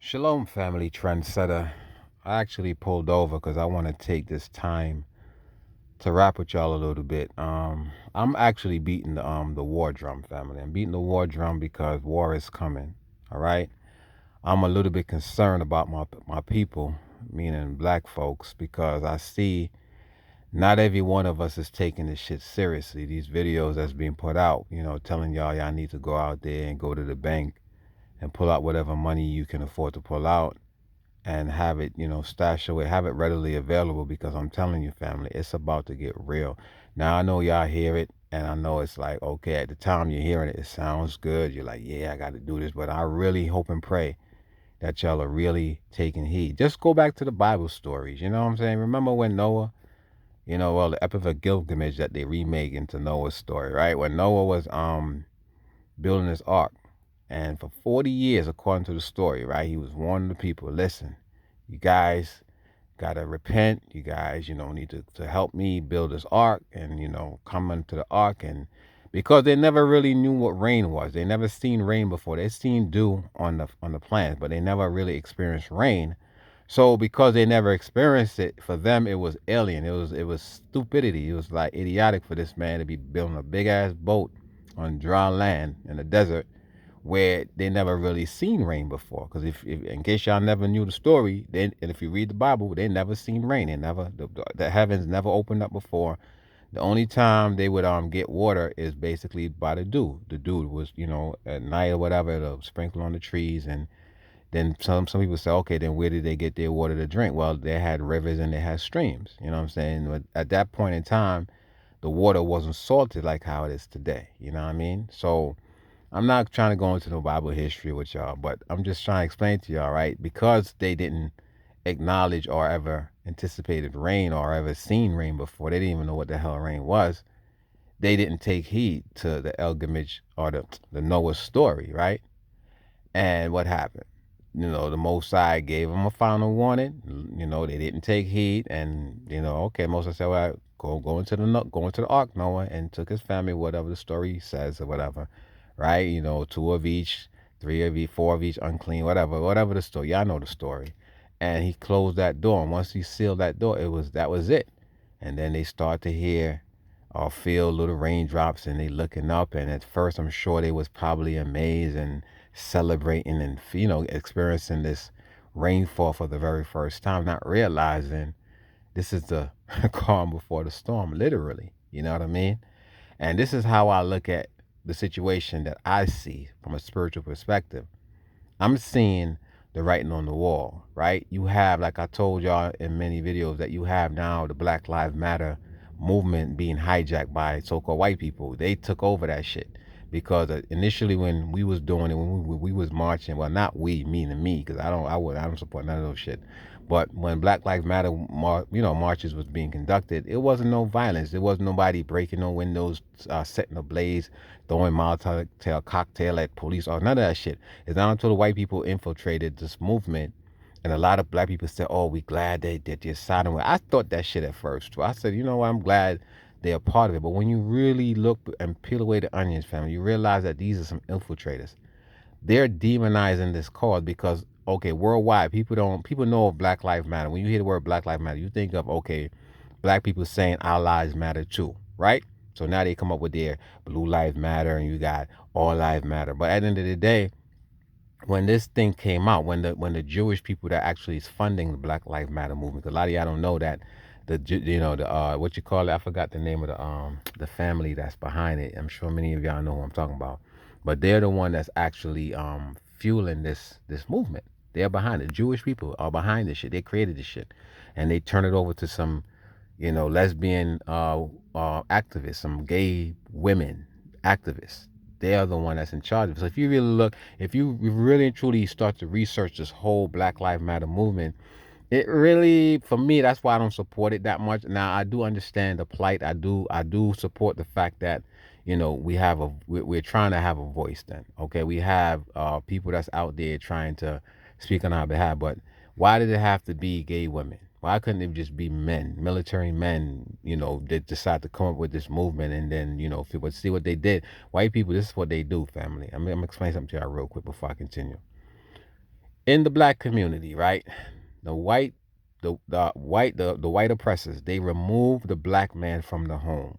Shalom, family trendsetter. I actually pulled over because I want to take this time to rap with y'all a little bit. I'm actually beating the war drum, family. I'm beating the war drum because war is coming. All right. I'm a little bit concerned about my people, meaning black folks, because I see not every one of us is taking this shit seriously. These videos that's being put out, telling y'all need to go out there and go to the bank and pull out whatever money you can afford to pull out and have it, stashed away, have it readily available because I'm telling you, family, it's about to get real. Now, I know y'all hear it, and I know it's like, okay, at the time you're hearing it, it sounds good. You're like, yeah, I got to do this. But I really hope and pray that y'all are really taking heed. Just go back to the Bible stories. You know what I'm saying? Remember when Noah, the Epic of Gilgamesh that they remake into Noah's story, right? When Noah was building his ark, and for 40 years, according to the story, right, he was warning the people, listen, you guys gotta repent. You guys, need to help me build this ark and, come into the ark. And because they never really knew what rain was. They never seen rain before. They seen dew on the plants, but they never really experienced rain. So because they never experienced it, for them it was alien. It was stupidity. It was like idiotic for this man to be building a big ass boat on dry land in the desert where they never really seen rain before. Because if in case y'all never knew the story, then and if you read the Bible, they never seen rain. They never the heavens never opened up before. The only time they would get water is basically by the dew. The dew was at night or whatever, it'll sprinkle on the trees, and then some people say, okay, then where did they get their water to drink? Well, they had rivers and they had streams. You know what I'm saying? But at that point in time, the water wasn't salted like how it is today. You know what I mean? So I'm not trying to go into no Bible history with y'all, but I'm just trying to explain to y'all, right? Because they didn't acknowledge or ever anticipated rain or ever seen rain before, they didn't even know what the hell rain was. They didn't take heed to the Gilgamesh or the Noah story, right? And what happened? The Mosai gave them a final warning. They didn't take heed, and okay, Moses said, "Well, go into the ark, Noah," and took his family, whatever the story says or whatever, right? Two of each, three of each, four of each, unclean, whatever the story. Y'all know the story. And he closed that door, and once he sealed that door, that was it. And then they start to hear or feel little raindrops, and they looking up, and at first I'm sure they was probably amazed and celebrating and experiencing this rainfall for the very first time, not realizing this is the calm before the storm, literally. You know what I mean? And this is how I look at the situation that I see from a spiritual perspective. I'm seeing the writing on the wall, right? You have, like I told y'all in many videos, that you have now the Black Lives Matter movement being hijacked by so-called white people. They took over that shit because initially when we was doing it, when we was marching, well, not we, meaning me, because I don't support none of those shit. But when Black Lives Matter, marches was being conducted, it wasn't no violence. There wasn't nobody breaking no windows, setting ablaze, throwing Molotov cocktail at police, or none of that shit. It's not until the white people infiltrated this movement, and a lot of black people said, "Oh, we glad that they're siding with." I thought that shit at first too. I said, you know what? I'm glad they're a part of it. But when you really look and peel away the onions, family, you realize that these are some infiltrators. They're demonizing this cause because, okay, worldwide, people know of Black Lives Matter. When you hear the word Black Lives Matter, you think of, okay, black people saying our lives matter too, right? So now they come up with their Blue Lives Matter, and you got All Lives Matter. But at the end of the day, when this thing came out, when the Jewish people that actually is funding the Black Lives Matter movement, 'cause a lot of y'all don't know that the what you call it, I forgot the name of the family that's behind it. I'm sure many of y'all know who I'm talking about, but they're the one that's actually fueling this movement. They're behind it. Jewish people are behind this shit. They created this shit, and they turn it over to some lesbian activists, some gay women activists. They are the one that's in charge of it. So if you really and truly start to research this whole Black Lives Matter movement, it really, for me, that's why I don't support it that much. Now I do understand the plight. I do support the fact that we're trying to have a voice. Then okay, we have people that's out there trying to speak on our behalf. But why did it have to be gay women? Why couldn't it just be men, military men? That decide to come up with this movement, and then people see what they did. White people, this is what they do, family. I'm gonna explain something to y'all real quick before I continue. In the black community, right? The white, the white oppressors, they remove the black man from the home.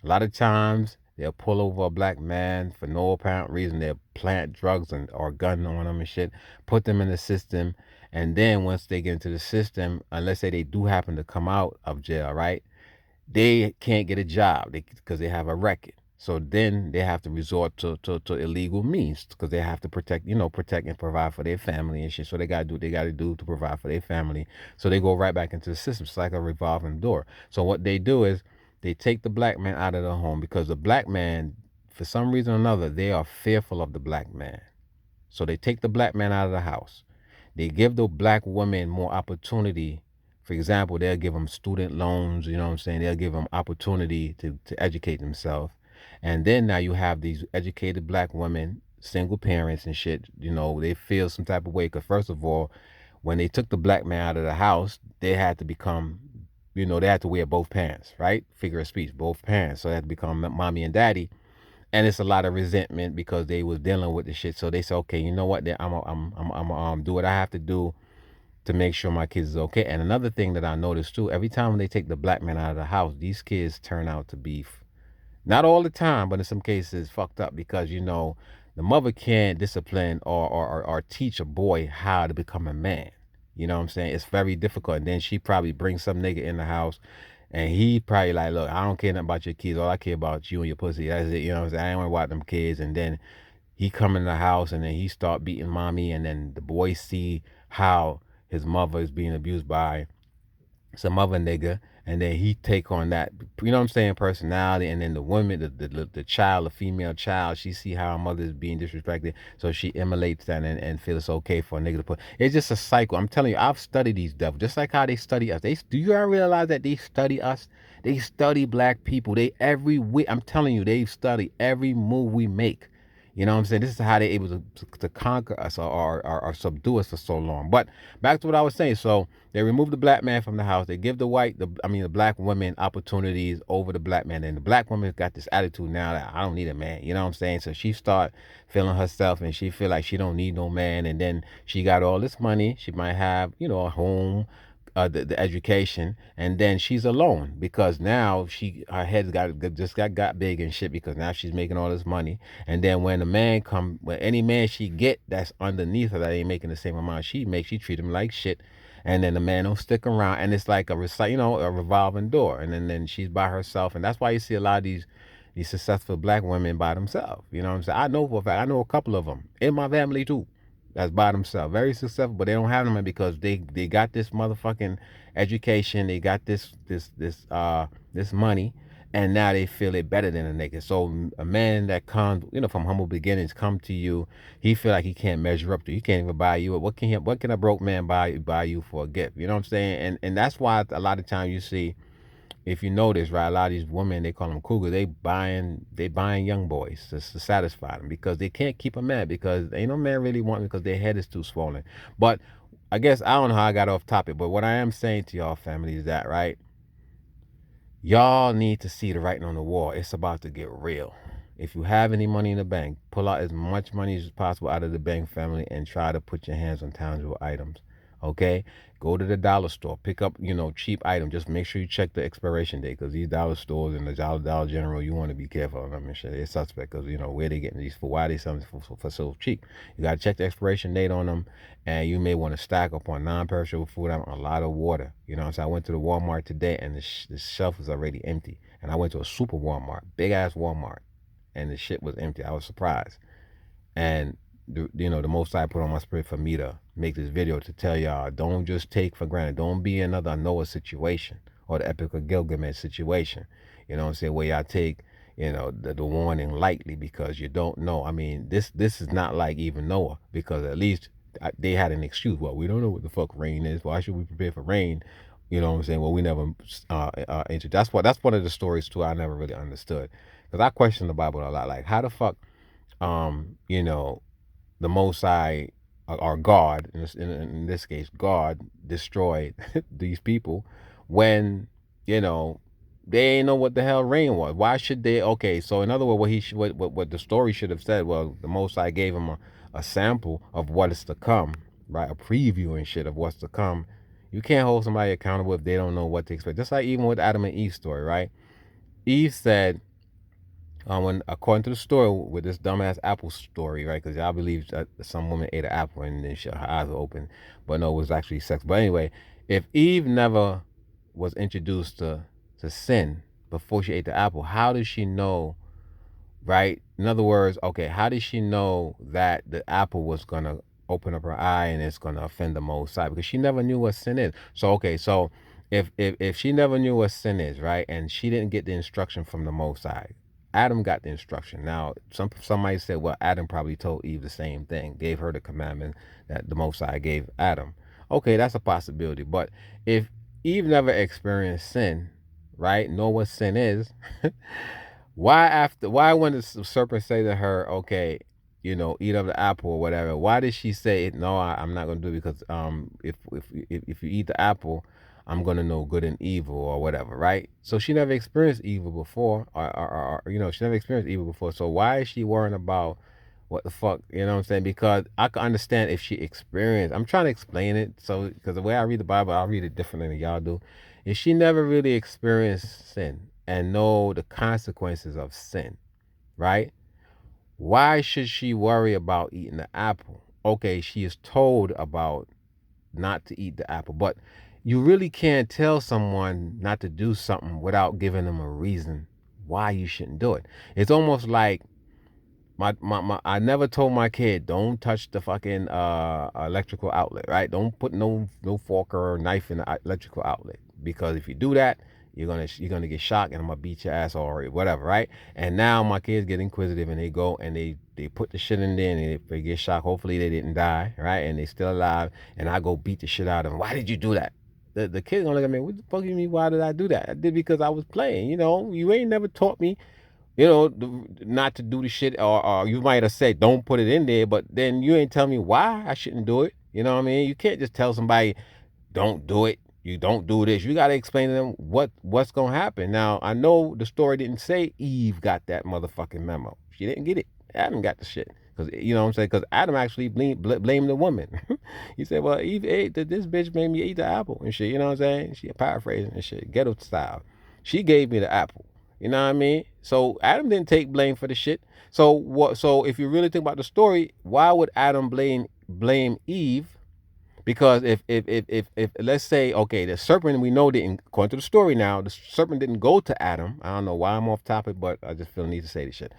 A lot of times they'll pull over a black man for no apparent reason. They'll plant drugs and or gun on them and shit, put them in the system, and then once they get into the system, unless they do happen to come out of jail, right? They can't get a job because they have a record. So then they have to resort to illegal means because they have to protect, protect and provide for their family and shit. So they gotta do what they gotta do to provide for their family. So they go right back into the system. It's like a revolving door. So what they do is they take the black man out of the home because the black man, for some reason or another, they are fearful of the black man. So they take the black man out of the house. They give the black women more opportunity. For example, they'll give them student loans, you know what I'm saying? They'll give them opportunity to educate themselves. And then now you have these educated black women, single parents and shit, they feel some type of way. Because, first of all, when they took the black man out of the house, they had to become, they had to wear both parents, right? Figure of speech, both parents. So they had to become mommy and daddy, and it's a lot of resentment because they was dealing with the shit. So they said, okay, you know what? I'm do what I have to do to make sure my kids is okay. And another thing that I noticed too, every time when they take the black man out of the house, these kids turn out to be, not all the time, but in some cases, fucked up because the mother can't discipline or teach a boy how to become a man. You know what I'm saying? It's very difficult. And then she probably brings some nigga in the house and he probably like, look, I don't care nothing about your kids. All I care about you and your pussy. That's it. You know what I'm saying? I ain't want to watch them kids. And then he come in the house and then he start beating mommy. And then the boys see how his mother is being abused by some other nigga, and then he take on that, you know what I'm saying, personality, and then the woman, the child, the female child, she see how her mother is being disrespected, so she emulates that and feels it's okay for a nigga to put. It's just a cycle. I'm telling you, I've studied these devils, just like how they study us. Do you ever realize that they study us? They study black people. They every week. I'm telling you, they study every move we make. You know what I'm saying? This is how they're able to conquer us or subdue us for so long. But back to what I was saying. So they remove the black man from the house. They give the black women opportunities over the black man. And the black woman got this attitude now that I don't need a man. You know what I'm saying? So she start feeling herself and she feel like she don't need no man. And then she got all this money. She might have, a home, the education, and then she's alone because now her head's got big and shit because now she's making all this money. And then when any man she get that's underneath her that ain't making the same amount she makes, she treat him like shit. And then the man don't stick around, and it's like a revolving door. And then she's by herself, and that's why you see a lot of these successful black women by themselves. You know what I'm saying? I know for a fact. I know a couple of them in my family too that's by themselves, very successful, but they don't have them because they got this motherfucking education, they got this money, and now they feel it better than a nigga. So a man that comes, from humble beginnings, come to you, he feel like he can't measure up to you. He can't even buy you. What can a broke man buy you for a gift? You know what I'm saying? And that's why a lot of times you see, if you notice, right, a lot of these women, they call them cougars, they buying young boys to satisfy them because they can't keep a man because ain't no man really want them because their head is too swollen. But I guess I don't know how I got off topic, but what I am saying to y'all family is that, right, y'all need to see the writing on the wall. It's about to get real. If you have any money in the bank, pull out as much money as possible out of the bank, family, and try to put your hands on tangible items. Okay? Go to the dollar store, pick up, cheap item. Just make sure you check the expiration date because these dollar stores and the Dollar General, you want to be careful of them and shit. It's suspect because, where they getting these for, why they selling for so cheap. You got to check the expiration date on them, and you may want to stack up on non-perishable food, a lot of water. You know what I'm saying? I went to the Walmart today, and the shelf was already empty. And I went to a super Walmart, big-ass Walmart, and the shit was empty. I was surprised. And the most I put on my spirit for me to make this video to tell y'all, don't just take for granted. Don't be another Noah situation or the Epic of Gilgamesh situation. You know what I'm saying? Where y'all take, the warning lightly because you don't know. I mean, this is not like even Noah because at least they had an excuse. Well, we don't know what the fuck rain is. Why should we prepare for rain? You know what I'm saying? Well, we never entered. That's one of the stories too I never really understood because I question the Bible a lot. Like, how the fuck, um, you know, the Most High or God, in this case, God destroyed these people when, they ain't know what the hell rain was. Why should they? Okay, so in other words, what the story should have said, well, the Most High gave him a sample of what is to come, right? A preview and shit of what's to come. You can't hold somebody accountable if they don't know what to expect. Just like even with Adam and Eve story, right? Eve said, when according to the story with this dumbass apple story, right? Because I believe that some woman ate an apple and then her eyes were open, but no, it was actually sex. But anyway, if Eve never was introduced to sin before she ate the apple, how did she know? Right? In other words, okay, how did she know that the apple was gonna open up her eye and it's gonna offend the Most High? Because she never knew what sin is. So okay, so if she never knew what sin is, right, and she didn't get the instruction from the Most High, Adam got the instruction. Now, somebody said, well, Adam probably told Eve the same thing, gave her the commandment that the Most High gave Adam. Okay, that's a possibility. But if Eve never experienced sin, right, know what sin is, why when the serpent say to her, okay, eat of the apple or whatever, why did she say, no, I'm not gonna do it because if you eat the apple, I'm gonna know good and evil or whatever, right? So she never experienced evil before, or she never experienced evil before. So why is she worrying about what the fuck, you know what I'm saying? Because I can understand if she experienced. I'm trying to explain it, so because the way I read the Bible, I read it differently than y'all do. If she never really experienced sin and know the consequences of sin, right? Why should she worry about eating the apple? Okay, she is told about not to eat the apple, but you really can't tell someone not to do something without giving them a reason why you shouldn't do it. It's almost like I never told my kid, don't touch the fucking electrical outlet, right? Don't put no fork or knife in the electrical outlet, because if you do that, you're gonna get shocked and I'm gonna beat your ass or whatever, right? And now my kids get inquisitive and they go and they put the shit in there and if they get shocked, hopefully they didn't die, right? And they still alive, and I go beat the shit out of them. Why did you do that? The kid's gonna look at me, what the fuck you mean, why did I do that? I did because I was playing. You ain't never taught me, not to do the shit, or you might have said don't put it in there, but then you ain't tell me why I shouldn't do it. You know what I mean? You can't just tell somebody don't do it. You don't do this. You got to explain to them what's gonna happen. Now I know the story didn't say Eve got that motherfucking memo. She didn't get it. Adam got the shit. Because you know what I'm saying? Because Adam actually blamed the woman. He said, well, Eve ate this bitch made me eat the apple and shit. You know what I'm saying? She paraphrasing and shit, ghetto style. She gave me the apple. You know what I mean? So Adam didn't take blame for the shit. So what? So if you really think about the story, why would Adam blame Eve? Because if let's say, okay, the serpent, we know, didn't, according to the story now, the serpent didn't go to Adam. I don't know why I'm off topic, but I just feel the need to say this shit.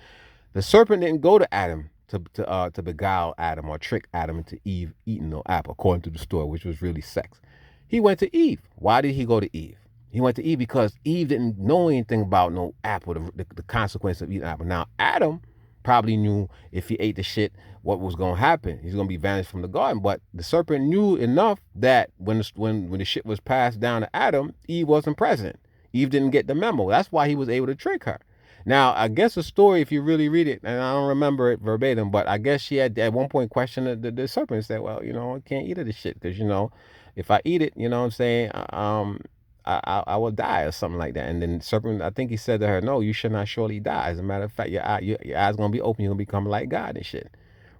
The serpent didn't go to Adam to beguile Adam or trick Adam into Eve eating the apple, according to the story, which was really sex. He went to Eve. Why did he go to Eve? He went to Eve because Eve didn't know anything about no apple, the consequence of eating apple. Now Adam probably knew if he ate the shit, what was going to happen. He's going to be banished from the garden. But the serpent knew enough that when the shit was passed down to Adam, Eve wasn't present. Eve didn't get the memo. That's why he was able to trick her. Now, I guess the story, if you really read it, and I don't remember it verbatim, but I guess she had at one point questioned the serpent and said, well, I can't eat of this shit because, if I eat it, you know what I'm saying, I will die or something like that. And then the serpent, I think he said to her, no, you should not surely die. As a matter of fact, your eyes going to be open. You're going to become like God and shit,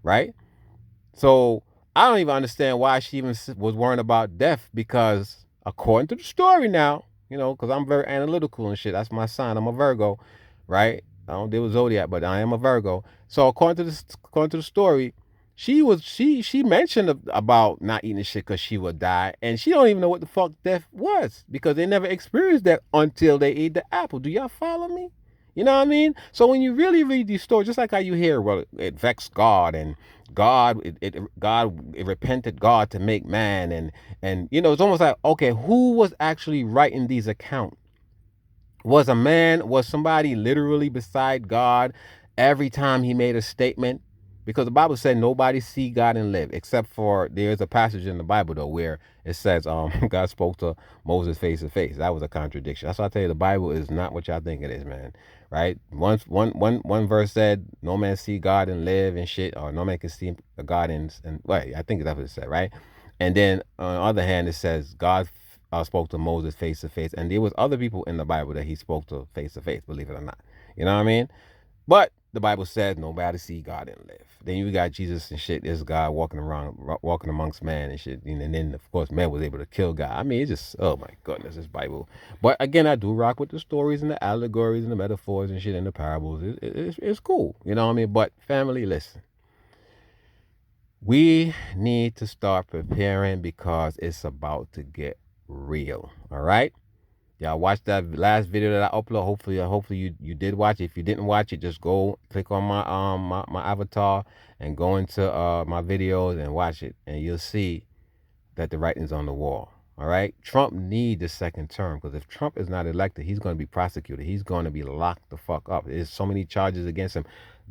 right? So I don't even understand why she even was worrying about death, because according to the story now, because I'm very analytical and shit. That's my sign. I'm a Virgo, right? I don't deal with zodiac, but I am a Virgo. So according to the story, she mentioned about not eating the shit because she would die, and she don't even know what the fuck death was because they never experienced that until they ate the apple. Do y'all follow me? You know what I mean? So when you really read these stories, just like how you hear, well, it vexed God and it repented God to make man, and it's almost like, okay, who was actually writing these accounts? Was somebody literally beside God every time he made a statement? Because the Bible said nobody see God and live, except for there's a passage in the Bible though where it says God spoke to Moses face to face. That was a contradiction. That's why I tell you the Bible is not what y'all think it is, man. Right? One verse said no man see God and live and shit, or no man can see God and wait, I think that's what it said, right? And then on the other hand, it says God spoke to Moses face to face, and there was other people in the Bible that he spoke to face, believe it or not. You know what I mean? But the Bible says nobody see God and live. Then you got Jesus and shit. There's God walking amongst man and shit. And then of course man was able to kill God. I mean, it's just, oh my goodness, this Bible. But again, I do rock with the stories and the allegories and the metaphors and shit and the parables. It's cool, you know what I mean. But family, listen, we need to start preparing because it's about to get real. All right. Y'all watch that last video that I upload. Hopefully you did watch it. If you didn't watch it, just go click on my avatar and go into my videos and watch it, and you'll see that the writing's on the wall. All right, Trump needs a second term because if Trump is not elected, he's going to be prosecuted. He's going to be locked the fuck up. There's so many charges against him.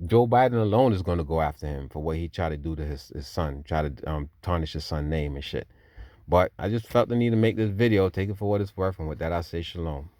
Joe Biden alone is going to go after him for what he tried to do to his son, try to tarnish his son's name and shit. But I just felt the need to make this video, take it for what it's worth, and with that I say shalom.